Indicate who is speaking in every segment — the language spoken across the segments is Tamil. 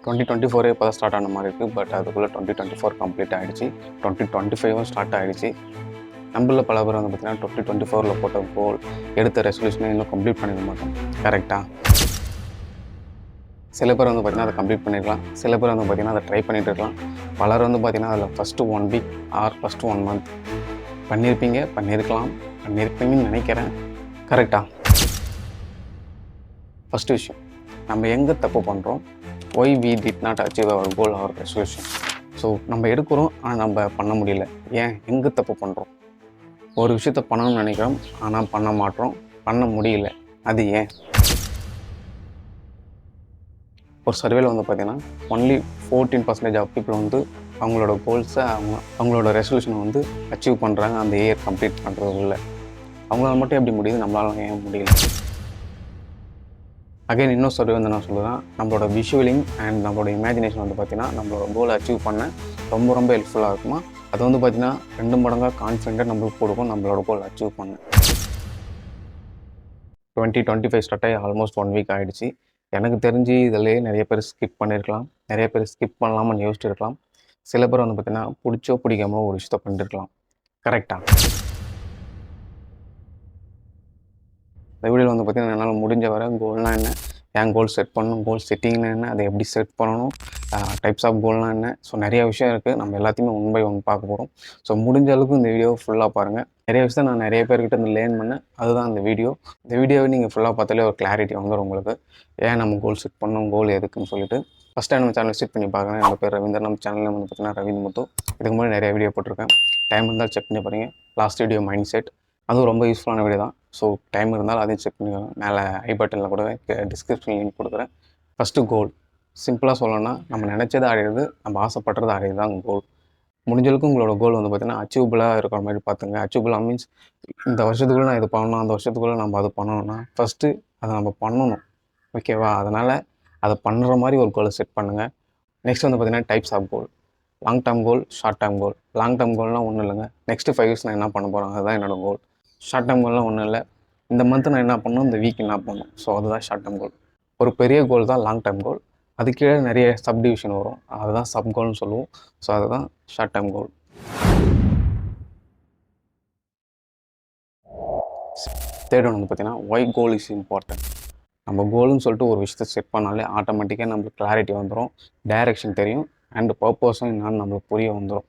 Speaker 1: 2024 இப்போ தான் ஸ்டார்ட் ஆன மாதிரி இருக்குது. பட் அதுக்குள்ளே 2024 கம்ப்ளீட் ஆகிடுச்சு. 2025 ஸ்டார்ட் ஆகிடுச்சு. நம்மள பல பேர் வந்து பார்த்திங்கன்னா 2024 போட்ட கோல் எடுத்த ரெசல்யூஷனை இன்னும் கம்ப்ளீட் பண்ணிக்க மாட்டோம். கரெக்டாக? சில பேர் வந்து பார்த்திங்கன்னா அதை கம்ப்ளீட் பண்ணியிருக்கலாம். சில பேர் வந்து பார்த்திங்கன்னா அதை ட்ரை பண்ணிகிட்டு இருக்கலாம். பலர் வந்து பார்த்திங்கன்னா அதில் first 1 week or first 1 month பண்ணியிருப்பீங்கன்னு நினைக்கிறேன். கரெக்டாக? ஃபஸ்ட்டு விஷயம், நம்ம எங்கே தப்பு பண்ணுறோம்? Why we did not achieve our goal our resolution. So நம்ம எடுக்கிறோம், ஆனால் நம்ம பண்ண முடியல. ஏன்? எங்கே தப்பு பண்ணுறோம்? ஒரு விஷயத்த பண்ணணும்னு நினைக்கிறோம், ஆனால் பண்ண மாட்டோம், பண்ண முடியல. அது ஏன்? ஒரு சர்வேல வந்து பார்த்திங்கன்னா ஒன்லி 14% ஆஃப் பீப்புள் வந்து அவங்களோட கோல்ஸை அவங்களோட ரெசல்யூஷனை வந்து அச்சீவ் பண்ணுறாங்க அந்த இயர் கம்ப்ளீட் பண்ணுறதுக்குள்ள. அவங்களால மட்டும் எப்படி முடியுது, நம்மளால ஏன் முடியல? அகைன் இன்னொரு சர்வே வந்து நான் சொல்லுவேன், நம்மளோட விஷுவலிங் அண்ட் நம்மளோட இமேஜினேஷன் வந்து பார்த்திங்கன்னா நம்மளோட கோலை அச்சீவ் பண்ண ரொம்ப ஹெல்ப்ஃபுல்லாக இருக்குமா. அது வந்து பார்த்திங்கன்னா 2 மடங்காக கான்ஃபிடென்ட்டாக நம்மளுக்கு கொடுக்கும் நம்மளோட கோல் அச்சீவ் பண்ண. 2025 ஸ்டார்ட் ஆகி ஆல்மோஸ்ட் 1 வீக் ஆகிடுச்சு. எனக்கு தெரிஞ்சு இதிலே நிறைய பேர் ஸ்கிப் பண்ணியிருக்கலாம், நிறைய பேர் ஸ்கிப் பண்ணலாமல் யோசிச்சுட்டு இருக்கலாம். சில பேர் வந்து பார்த்திங்கன்னா பிடிச்சோ பிடிக்காமோ ஒரு விஷயத்த பண்ணிருக்கலாம். கரெக்டாக? இந்த வீடியோவில் வந்து பார்த்திங்கன்னா என்னால் முடிஞ்ச வர கோல்னால் என்ன, ஏன் கோல் செட் பண்ணணும், கோல் செட்டிங்னா என்ன, அதை எப்படி செட் பண்ணணும், டைப்ஸ் ஆஃப் கோல்னால் என்ன, ஸோ நிறைய விஷயம் இருக்குது. நம்ம எல்லாத்தையுமே 1 by 1 பார்க்க போகிறோம். ஸோ முடிஞ்ச அளவுக்கு இந்த வீடியோவை ஃபுல்லாக பாருங்கள். நிறைய விஷயத்தை நான் நிறைய பேர்கிட்ட வந்து லேர்ன் பண்ணேன். அதுதான் இந்த வீடியோ. இந்த வீடியோவை நீங்கள் ஃபுல்லாக பார்த்தாலே ஒரு கிளாரிட்டி வந்துடும் உங்களுக்கு. ஏன் நம்ம கோல் செட் பண்ணணும், கோல் எதுக்குன்னு சொல்லிட்டு. ஃபஸ்ட் டைம் நம்ம சேனல் விசிட் பண்ணி பார்க்குறேன். என்னோட பேர் ரவீந்தர். நம்ம சேனலில் வந்து பார்த்திங்கன்னா ரவீந்திர முத்து. இதுக்கு முன்னாடி நிறைய வீடியோ போட்டிருக்கேன். டைம் இருந்தால் செக் பண்ணி பாருங்கள். லாஸ்ட் வீடியோ மைண்ட் செட், அதுவும் ரொம்ப யூஸ்ஃபுல்லான வீடியோ தான். ஸோ டைம் இருந்தால் அதையும் செக் பண்ணிக்கோங்க. மேலே ஐ பட்டனில் கூட டிஸ்கிரிப்ஷன் லிங்க் கொடுக்குறேன். ஃபஸ்ட்டு கோல். சிம்பிளாக சொல்லணும்னா நம்ம நினச்சதை அடையிறது, நம்ம ஆசைப்படுறது அடையிறது தான் கோல். முடிஞ்சளவுக்கு உங்களோட கோல் வந்து பார்த்திங்கன்னா அச்சீவபிளாக இருக்கிற மாதிரி பார்த்துங்க. அச்சீவபிளாக மீன்ஸ் இந்த வருஷத்துக்குள்ளே நான் இது பண்ணணும், அந்த வருஷத்துக்குள்ளே நம்ம அது பண்ணணும்னா ஃபஸ்ட்டு அதை நம்ம பண்ணணும். ஓகேவா? அதனால் அதை பண்ணுற மாதிரி ஒரு கோலை செட் பண்ணுங்கள். நெக்ஸ்ட் வந்து பார்த்திங்கன்னா types of goal. Long term goal, short term goal. Long term கோல்னால் ஒன்றும் இல்லைங்க, நெக்ஸ்ட்டு 5 இயர்ஸ் நான் என்ன பண்ண போகிறேன், அதுதான் என்னோடய கோல். ஷார்ட் டேர்ம் கோல்லாம் ஒன்றும் இல்லை, இந்த மந்த்து நான் என்ன பண்ணணும், இந்த வீக் என்ன பண்ணணும். ஸோ அதுதான் ஷார்ட் டேர்ம் கோல். ஒரு பெரிய கோல் தான் லாங் டேர்ம் கோல். அது கீழே நிறைய சப்டிவிஷன் வரும், அதுதான் சப் கோல்னு சொல்லுவோம். ஸோ அதுதான் ஷார்ட் டேர்ம் கோல். தேர்ட் ஒன் வந்து பார்த்திங்கன்னா ஒய் கோல் இஸ் இம்பார்ட்டன்ட். நம்ம கோல்னு சொல்லிட்டு ஒரு விஷயத்தை செட் பண்ணாலே ஆட்டோமேட்டிக்காக நம்மளுக்கு கிளாரிட்டி வந்துடும், டைரெக்ஷன் தெரியும், அண்ட் பர்பஸும் என்னன்னு நம்மளுக்கு புரிய வந்துடும்.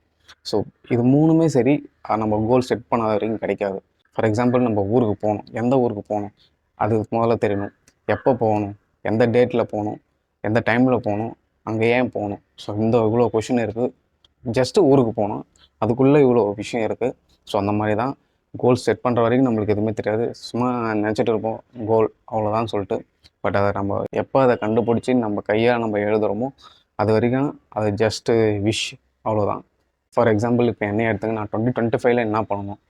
Speaker 1: ஸோ இது 3மே சரி நம்ம கோல் செட் பண்ணாத வரைக்கும் கிடைக்காது. ஃபார் எக்ஸாம்பிள், நம்ம ஊருக்கு போகணும், எந்த ஊருக்கு போகணும் அது முதல்ல தெரியணும். எப்போ போகணும், எந்த டேட்டில் போகணும், எந்த டைமில் போகணும், அங்கே ஏன் போகணும். ஸோ இவ்வளோ கொஷின் இருக்குது. ஜஸ்ட்டு ஊருக்கு போகணும், அதுக்குள்ளே இவ்வளோ விஷயம் இருக்குது. ஸோ அந்த மாதிரி தான் கோல் செட் பண்ணுற வரைக்கும் நம்மளுக்கு எதுவுமே தெரியாது. சும்மா நினச்சிட்டு இருப்போம் கோல் அவ்வளோதான் சொல்லிட்டு. பட் அதை நம்ம எப்போ அதை கண்டுபிடிச்சி நம்ம கையாக நம்ம எழுதுகிறோமோ அது வரைக்கும் அது ஜஸ்ட்டு விஷ், அவ்வளோதான். ஃபார் எக்ஸாம்பிள், இப்போ என்னையே எடுத்துங்க, நான் 2025 என்ன பண்ணணும்.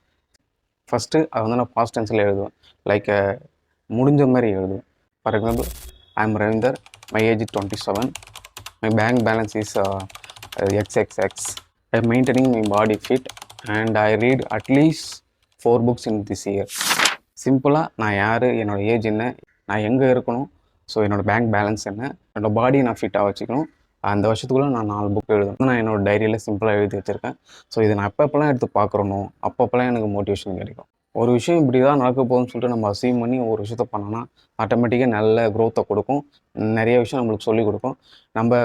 Speaker 1: ஃபஸ்ட்டு அதை வந்து நான் பாஸ்ட் டென்ஸில் எழுதுவேன், லைக் முடிஞ்ச மாதிரி எழுதுவேன். For example, I am Ravinder, my age 27, my bank balance is XXX, I am maintaining my body fit and I read at least 4 books in this year. சிம்பிளாக நான் யார், என்னோடய ஏஜ் என்ன, நான் எங்கே இருக்கணும், ஸோ என்னோடய பேங்க் பேலன்ஸ் என்ன, என்னோடய பாடியை நான் ஃபிட்டாக வச்சுக்கணும். அந்த வருஷத்துக்குள்ளே நான் 4 புக் எழுதணும். நான் என்னோடய டைரியில் சிம்பிளாக எழுதி வச்சுருக்கேன். ஸோ இதை நான் எப்பப்பெல்லாம் எடுத்து பார்க்குறனோ அப்பப்பெல்லாம் எனக்கு மோட்டிவேஷன் கிடைக்கும். ஒரு விஷயம் இப்படி தான் நடக்க போகுதுன்னு சொல்லிட்டு நம்ம அசீவ் பண்ணி ஒரு விஷயத்த பண்ணோன்னா ஆட்டோமேட்டிக்காக நல்ல க்ரோத்தை கொடுக்கும், நிறைய விஷயம் நம்மளுக்கு சொல்லிக் கொடுக்கும். நம்ம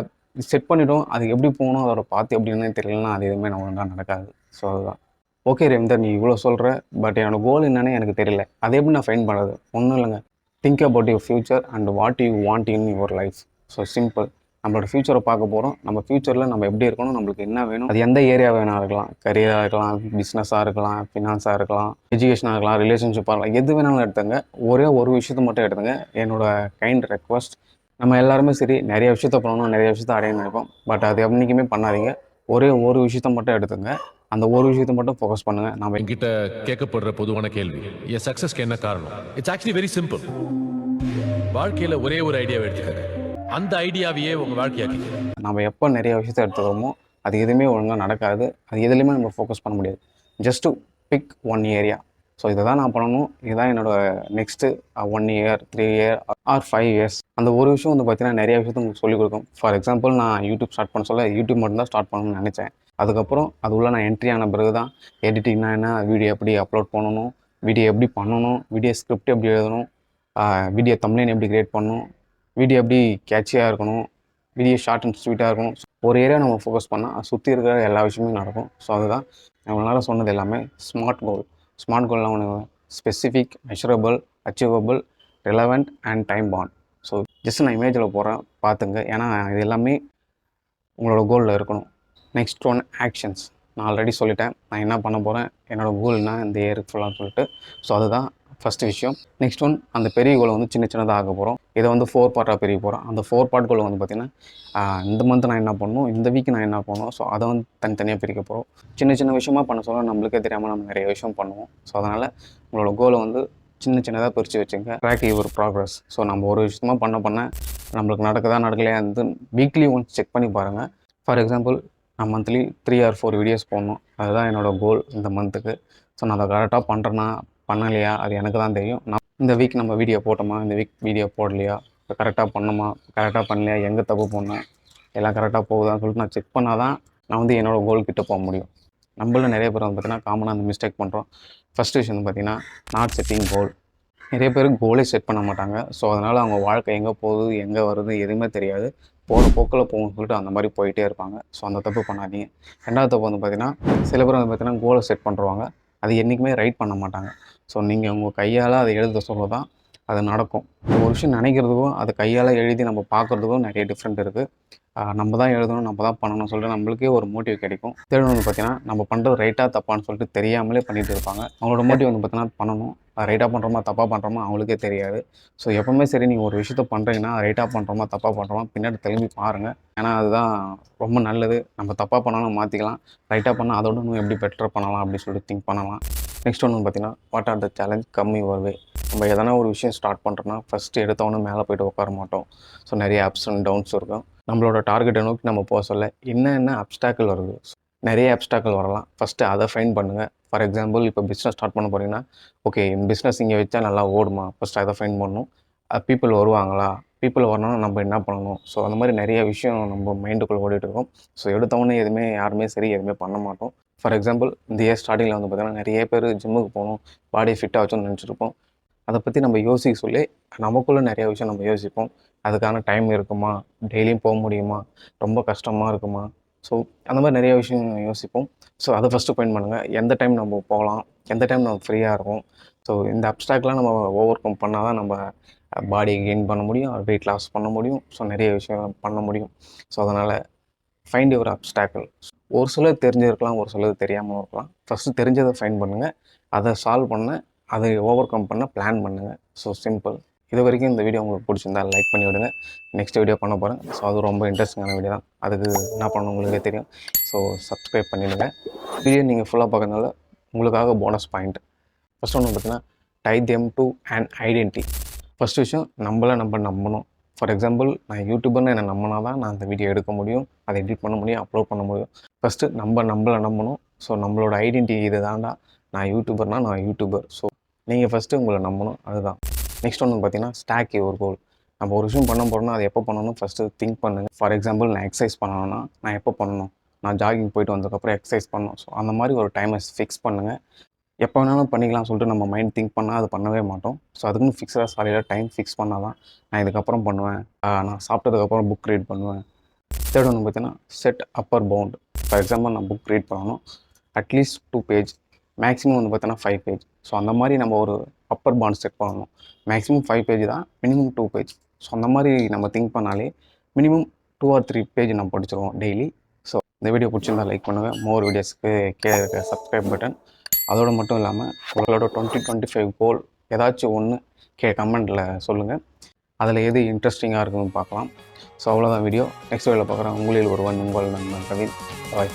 Speaker 1: செட் பண்ணிவிட்டோம், அது எப்படி போகணும், அதோட பார்த்து எப்படின்னு தெரியலன்னா அது எதுவுமே நம்ம ஒன்றா நடக்காது. ஸோ அதுதான். ஓகே ரவீந்தர், நீ இவ்வளோ சொல்கிற, பட் என்னோடய கோல் என்னன்னு எனக்கு தெரியல, அதை எப்படி நான் ஃபைண்ட் பண்ணுறது? ஒன்றும் இல்லைங்க, think about your future and what you want in your life. So simple. நம்மளோட ஃப்யூச்சரை பார்க்க போகிறோம். நம்ம ஃப்யூச்சரில் நம்ம எப்படி இருக்கணும், நம்மளுக்கு என்ன வேணும், அது எந்த ஏரியா வேணா இருக்கலாம், கரியராக இருக்கலாம், பிஸ்னஸாக இருக்கலாம், ஃபினான்ஸாக இருக்கலாம், எஜுகேஷனாக இருக்கலாம், ரிலேஷன்ஷிப்பாக இருக்கலாம், எது வேணாலும் எடுத்துங்க. ஒரே ஒரு விஷயத்த மட்டும் எடுத்துங்க. என்னோடய கைண்ட் ரெக்வஸ்ட், நம்ம எல்லாருமே சரி நிறைய விஷயத்த பண்ணணும், நிறைய விஷயத்த அடைய நினைப்போம். பட் அது என்றைக்குமே பண்ணாதீங்க. ஒரே ஒரு விஷயத்த மட்டும் எடுத்துங்க, அந்த ஒரு விஷயத்தை மட்டும் ஃபோக்கஸ் பண்ணுங்க.
Speaker 2: நாம என்கிட்ட கேட்கப்படுற பொதுவான கேள்வி, என் சக்சஸ்க்கு என்ன காரணம்? It's actually very simple. வாழ்க்கையில ஒரே ஒரு ஐடியாவை எடுத்துக்கங்க, அந்த ஐடியாவையே உங்க வாழ்க்கையாக்கி.
Speaker 1: நம்ம எப்போ நிறைய விஷயத்த எடுத்துக்கிறோமோ அது எதுவுமே ஒழுங்காக நடக்காது. அது எதுலையுமே நம்ம ஃபோக்கஸ் பண்ண முடியாது. Just pick one area. So இதை தான் நான் பண்ணணும், இதுதான் என்னோடய next 1 year 3 year or 5 years. அந்த ஒரு விஷயம் வந்து பார்த்தீங்கன்னா நிறைய விஷயத்த உங்களுக்கு சொல்லிக் கொடுக்கும். ஃபார் எக்ஸாம்பிள் நான் யூடியூப் ஸ்டார்ட் பண்ண சொல்ல யூடியூப் மட்டும் தான் ஸ்டார்ட் பண்ணணும்னு நினச்சேன். அதுக்கப்புறம் அது உள்ள நான் என்ட்ரி ஆன பிறகு தான் எடிட்டிங்னா என்ன, வீடியோ எப்படி அப்லோட் பண்ணணும், வீடியோ எப்படி பண்ணணும், வீடியோ ஸ்கிரிப்ட் எப்படி எழுதணும், வீடியோ தம்ப்நெயில் எப்படி கிரியேட் பண்ணணும், வீடியோ எப்படி கேட்சியாக இருக்கணும், வீடியோ ஷார்ட் அண்ட் ஸ்வீட்டாக இருக்கணும். ஒரு ஏரியா நம்ம ஃபோக்கஸ் பண்ணால் சுற்றி இருக்கிற எல்லா விஷயமும் நடக்கும். ஸோ அதுதான் நம்மளால் சொன்னது எல்லாமே ஸ்மார்ட் கோல். ஸ்மார்ட் கோல்லாம் ஒன்று specific, measurable, achievable, relevant and time bond. So just நான் இமேஜில் போகிறேன் பார்த்துங்க, ஏன்னா இது எல்லாமே உங்களோட கோலில் இருக்கணும். Next one actions. நான் ஆல்ரெடி சொல்லிட்டேன் நான் என்ன பண்ண போகிறேன், என்னோடய கோல்னா இந்த இயருக்கு ஃபுல்லாக சொல்லிட்டு. ஸோ அதுதான் ஃபஸ்ட்டு விஷயம். நெக்ஸ்ட் ஒன், அந்த பெரிய கோலை வந்து சின்ன சின்னதாக ஆக போகிறோம். இதை வந்து 4 பார்ட்டாக பிரிக்க போகிறோம். அந்த 4 பார்ட் கோலை வந்து பார்த்திங்கன்னா இந்த மந்த் நான் என்ன பண்ணணும், இந்த வீக் நான் என்ன பண்ணணும், ஸோ அதை வந்து தனித்தனியாக பிரிக்க போகிறோம். சின்ன சின்ன விஷயமாக பண்ண சொல்ல நம்மளுக்கே தெரியாமல் நம்ம நிறைய விஷயம் பண்ணுவோம். ஸோ அதனால் உங்களோட கோலை வந்து சின்னதாக பிரித்து வச்சுங்க. Track your progress. ஸோ நம்ம ஒரு விஷயமாக பண்ண நம்மளுக்கு நடக்குதா நடக்கலையா வந்து வீக்லி ஒன்ஸ் செக் பண்ணி பாருங்கள். ஃபார் எக்ஸாம்பிள் நான் மந்த்லி 3 or 4 வீடியோஸ் போடணும், அதுதான் என்னோடய கோல் இந்த மந்த்துக்கு. ஸோ நான் அதை கரெக்டாக பண்ணுறேன்னா பண்ணலையா அது எனக்கு தான் தெரியும். நான் இந்த வீக் நம்ம வீடியோ போட்டோமா, இந்த வீக் வீடியோ போடலையா, கரெக்டாக பண்ணோமா, கரெக்டாக பண்ணலையா, எங்கே தப்பு பண்ணோம், எல்லாம் கரெக்டாக போகுதான்னு சொல்லிட்டு நான் செக் பண்ணால் தான் நான் வந்து என்னோடய கோல் கிட்டே போக முடியும். நம்மள நிறைய பேர் வந்து பார்த்திங்கன்னா காமனாக அந்த மிஸ்டேக் பண்ணுறோம். ஃபஸ்ட் விஷயம் வந்து பார்த்திங்கன்னா நாட் செட்டிங் கோல். நிறைய பேர் கோலே செட் பண்ண மாட்டாங்க. ஸோ அதனால் அவங்க வாழ்க்கை எங்கே போகுது, எங்கே வருது எதுவுமே தெரியாது. போகிற போக்கில் போகணும்னு சொல்லிட்டு அந்த மாதிரி போயிட்டே இருப்பாங்க. ஸோ அந்த தப்பு பண்ணாதீங்க. ரெண்டாவது தப்பு வந்து பார்த்திங்கன்னா சில பேர் வந்து பார்த்திங்கன்னா கோலை செட் பண்ணுறவங்க அது என்றைக்குமே ரைட் பண்ண மாட்டாங்க. ஸோ நீங்கள் உங்கள் கையால் அதை எழுத சொல்ல தான் அது நடக்கும். ஒரு விஷயம் நினைக்கிறதுக்கும் அது கையால் எழுதி நம்ம பார்க்குறதுக்கும் நிறைய டிஃப்ரெண்ட் இருக்குது. நம்ம தான் எழுதணும், நம்ம தான் பண்ணணும்னு சொல்லிட்டு நம்மளுக்கே ஒரு மோட்டிவ் கிடைக்கும். தேர்ட் வந்து பார்த்திங்கன்னா நம்ம பண்ணுறது ரைட்டாக தப்பான்னு சொல்லிட்டு தெரியாமலே பண்ணிகிட்டு இருப்பாங்க. அவங்களோட மோட்டிவ் வந்து பார்த்திங்கன்னா பண்ணணும், ரைட்டாக பண்ணுறோமா தப்பாக பண்ணுறோமா அவங்களுக்கே தெரியாது. ஸோ எப்போவுமே சரி நீங்கள் ஒரு விஷயத்த பண்ணுறீங்கன்னா ரைட்டாக பண்ணுறோமா தப்பாக பண்ணுறோமா பின்னாடி திரும்பி பாருங்கள். ஏன்னா அதுதான் ரொம்ப நல்லது. நம்ம தப்பாக பண்ணாலும் மாற்றிக்கலாம், ரைட்டாக பண்ணால் அதோட இன்னும் எப்படி பெட்டர் பண்ணலாம் அப்படின்னு சொல்லிட்டு திங்க் பண்ணலாம். நெக்ஸ்ட் ஒன்று பார்த்திங்கன்னா what are the challenge come your way. நம்ம எதனா ஒரு விஷயம் ஸ்டார்ட் பண்ணுறோன்னா ஃபஸ்ட்டு எடுத்தவொன்னே மேலே போய்ட்டு உட்கார மாட்டோம். ஸோ நிறைய அப்ஸ் அண்ட் டவுன்ஸ் இருக்கும். நம்மளோட டார்கெட்டை நோக்கி நம்ம போக சொல்ல என்ன அப்ஸ்டாக்கிள் வருது, நிறைய அப்ஸ்டாக்கிள் வரலாம். ஃபஸ்ட்டு அதை ஃபைண்ட் பண்ணுங்கள். ஃபார் எக்ஸாம்பிள் இப்போ பிஸ்னஸ் ஸ்டார்ட் பண்ண போகிறீங்கன்னா ஓகே பிஸ்னஸ் இங்கே வச்சா நல்லா ஓடுமா, ஃபஸ்ட்டு அதை ஃபைண்ட் பண்ணணும். பீப்புள் வருவாங்களா, பீப்புள் வரணும்னா நம்ம என்ன பண்ணணும். ஸோ அந்த மாதிரி நிறைய விஷயம் நம்ம மைண்டுக்குள்ளே ஓடிட்டு இருக்கோம். ஸோ எடுத்தவொன்னே எதுவுமே யாருமே சரி எதுவுமே பண்ண மாட்டோம். ஃபார் எக்ஸாம்பிள் இந்த இயர் ஸ்டார்டிங்கில் வந்து பார்த்திங்கன்னா நிறைய பேர் ஜிம்முக்கு போகணும், பாடியை ஃபிட்டாக வச்சோன்னு நினச்சிருப்போம். அதை பற்றி நம்ம யோசிக்க சொல்லி நமக்குள்ளே நிறைய விஷயம் நம்ம யோசிப்போம். அதுக்கான டைம் இருக்குமா, டெய்லியும் போக முடியுமா, ரொம்ப கஷ்டமாக இருக்குமா, ஸோ அந்த மாதிரி நிறைய விஷயம் யோசிப்போம். ஸோ அதை ஃபஸ்ட்டு பாயிண்ட் பண்ணுங்கள். எந்த டைம் நம்ம போகலாம், எந்த டைம் நம்ம ஃப்ரீயாக இருக்கும். ஸோ இந்த அப்ஸ்டாக்லாம் நம்ம ஓவர் கம் பண்ணால் தான் நம்ம பாடியை கெயின் பண்ண முடியும், வெயிட் லாஸ் பண்ண முடியும். ஸோ நிறைய விஷயம் பண்ண முடியும். ஸோ அதனால் ஃபைண்ட் யுவர் அப்ஸ்டாக்கிள். ஒரு சிலர் தெரிஞ்சிருக்கலாம், ஒரு சிலர் தெரியாமல் இருக்கலாம். ஃபஸ்ட்டு தெரிஞ்சதை ஃபைண்ட் பண்ணுங்கள், அதை சால்வ் பண்ண, அதை ஓவர் கம் பண்ண பிளான் பண்ணுங்கள். So simple. இது வரைக்கும் இந்த வீடியோ உங்களுக்கு பிடிச்சிருந்தா லைக் பண்ணி விடுங்க. நெக்ஸ்ட் வீடியோ பண்ண போகிறேன். ஸோ அது ரொம்ப இன்ட்ரெஸ்டிங்கான வீடியோ தான். அதுக்கு என்ன பண்ணணும் உங்களுக்கே தெரியும். ஸோ சப்ஸ்கிரைப் பண்ணிவிடுங்க. வீடியோ நீங்கள் ஃபுல்லாக பார்க்கறதுனால உங்களுக்காக போனஸ் பாயிண்ட். ஃபஸ்ட் ஒன்று பார்த்தீங்கன்னா tie them to and identity. First விஷயம் நம்மளை நம்ம நம்பணும். ஃபார் எக்ஸாம்பிள் நான் யூடியூபர்னு என்னை நம்பினா தான் நான் அந்த வீடியோ எடுக்க முடியும், அதை எடிட் பண்ண முடியும், அப்லோட் பண்ண முடியும். ஃபஸ்ட்டு நம்மளை நம்பணும். ஸோ நம்மளோட ஐடென்டிட்டி இது தான்டா, நான் யூடியூபர்னால் நான் யூடியூபர். ஸோ நீங்கள் ஃபஸ்ட்டு உங்களை நம்பணும், அதுதான். நெக்ஸ்ட் ஒன்று பார்த்தீங்கன்னா ஸ்டாக் யுவர் கோல். நம்ம ஒரு விஷயம் பண்ண போகிறோம்னா அது எப்போ பண்ணணும் ஃபஸ்ட்டு திங்க் பண்ணுங்கள். ஃபார் எக்ஸாம்பிள் நான் எக்ஸசைஸ் பண்ணணும்னா நான் எப்போ பண்ணணும், நான் ஜாகிங் போயிட்டு வந்ததுக்கப்புறம் எக்ஸசைஸ் பண்ணணும். ஸோ அந்த மாதிரி ஒரு டைமை ஃபிக்ஸ் பண்ணுங்கள். எப்போ வேணாலும் பண்ணிக்கலாம் சொல்லிட்டு நம்ம மைண்ட் திங்க் பண்ணால் அது பண்ணவே மாட்டோம். ஸோ அதுக்குன்னு ஃபிக்ஸடாக சாலிடாக டைம் ஃபிக்ஸ் பண்ணால் தான் நான் இதுக்கப்புறம் பண்ணுவேன், நான் சாப்பிட்டதுக்கப்புறம் புக் ரீட் பண்ணுவேன். தேர்ட் ஒன்று பார்த்தீங்கன்னா set upper bound. For example நான் புக் ரீட் பண்ணணும் அட்லீஸ்ட் 2 பேஜ், மேக்ஸிமம் வந்து பார்த்தீங்கன்னா 5 பேஜ். ஸோ அந்த மாதிரி நம்ம ஒரு அப்பர் பாண்ட் செட் பண்ணணும். மேக்ஸிமம் 5 பேஜ் தான், மினிமம் 2 பேஜ். ஸோ அந்த மாதிரி நம்ம திங்க் பண்ணாலே மினிமம் 2 or 3 பேஜ் நம்ம படிச்சிருவோம் டெய்லி. ஸோ இந்த வீடியோ பிடிச்சிருந்தா லைக் பண்ணுங்கள். மோர் வீடியோஸ்க்கு கீழே இருக்க சப்ஸ்கிரைப் பட்டன். அதோடு மட்டும் இல்லாமல் உங்களோட 2025 கோல் ஏதாச்சும் ஒன்று கமெண்ட்டில் சொல்லுங்கள். அதில் எது இன்ட்ரெஸ்டிங்காக இருக்குன்னு பார்க்கலாம். ஸோ அவ்வளோதான் வீடியோ. நெக்ஸ்ட் வீடியோவில் பார்க்குறேன். உங்களில் ஒருவன் உங்கள் நண்பன் கவின். பாய்.